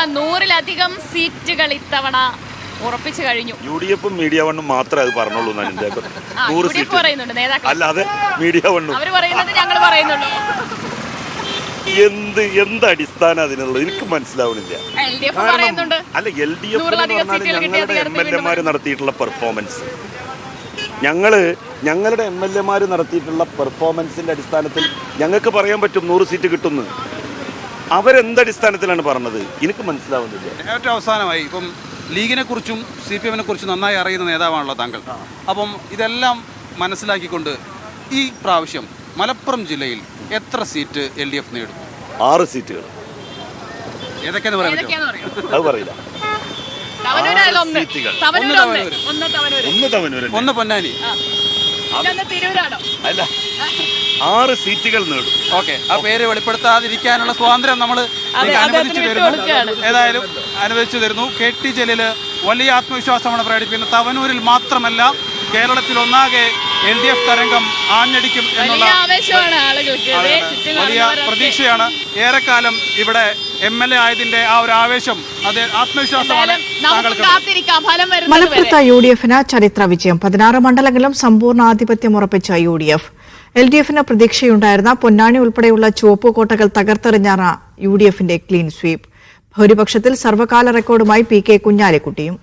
100-ലധികം സീറ്റുകൾ ഇത്തവണ ഉറപ്പിച്ചു കഴിഞ്ഞു. UDF മീഡിയ വണ്ണും മാത്രമേ അത് പറഞ്ഞുള്ളൂ. 100 സീറ്റ് പറയുന്നുണ്ട് നേതാക്കൾ, അല്ലാതെ മീഡിയ വണ്ണും അവർ പറയുന്നത് ഞങ്ങൾ പറയുന്നുള്ളൂ. എന്ത് അടിസ്ഥാനം അതിനുള്ളത് എനിക്ക് മനസ്സിലാവുന്നില്ല. അല്ല, LDF ഞങ്ങളുടെ MLA-മാർ നടത്തിയിട്ടുള്ള പെർഫോമൻസ്, ഞങ്ങളുടെ MLA-മാർ നടത്തിയിട്ടുള്ള പെർഫോമൻസിന്റെ അടിസ്ഥാനത്തിൽ ഞങ്ങൾക്ക് പറയാൻ പറ്റും 100 സീറ്റ് കിട്ടുന്നു. അവരെന്തടിസ്ഥാനത്തിലാണ് പറഞ്ഞത് എനിക്ക് മനസ്സിലാവുന്നില്ല. ഏറ്റവും അവസാനമായി ഇപ്പം ലീഗിനെ കുറിച്ചും CPM-നെ കുറിച്ചും നന്നായി അറിയുന്ന നേതാവാണല്ലോ താങ്കൾ. അപ്പം ഇതെല്ലാം മനസ്സിലാക്കിക്കൊണ്ട് ഈ പ്രാവശ്യം മലപ്പുറം ജില്ലയിൽ എത്ര സീറ്റ് LDF നേടും? 6 സീറ്റുകൾ. ഏതൊക്കെയാന്ന് പറയാൻ പറ്റുമോ? അത് പറയില്ല. ഒന്ന് പൊന്നാനി, അല്ല 6 സീറ്റുകൾ നേടും. ഓക്കെ, ആ പേര് വെളിപ്പെടുത്താതിരിക്കാനുള്ള സ്വാതന്ത്ര്യം നമ്മൾ അനുവദിച്ചു തരുന്നു. ഏതായാലും അനുവദിച്ചു തരുന്നു. KT ജലീൽ വലിയ ആത്മവിശ്വാസമാണ് പ്രകടിപ്പിക്കുന്നത്. തവനൂരിൽ മാത്രമല്ല കേരളത്തിൽ ഒന്നാകെ LDF തരംഗം ആഞ്ഞടിക്കും എന്നുള്ള വലിയ പ്രതീക്ഷയാണ്. ഏറെക്കാലം ഇവിടെ MLA ആയതിന്റെ ആ ഒരു ആവേശം, അത് ആത്മവിശ്വാസമാണ്. മലപ്പുറത്ത് UDF-ന് ചരിത്ര വിജയം. 16 മണ്ഡലങ്ങളിലും സമ്പൂർണ്ണ ആധിപത്യം ഉറപ്പിച്ച UDF. LDF-ന് പ്രതീക്ഷയുണ്ടായിരുന്ന പൊന്നാനി ഉൾപ്പെടെയുള്ള ചുവപ്പുകോട്ടകൾ തകർത്തെറിഞ്ഞാണ് UDF-ന്റെ ക്ലീൻ സ്വീപ്പ്. ഭൂരിപക്ഷത്തിൽ സർവകാല റെക്കോർഡുമായി PK കുഞ്ഞാലിക്കുട്ടിയും.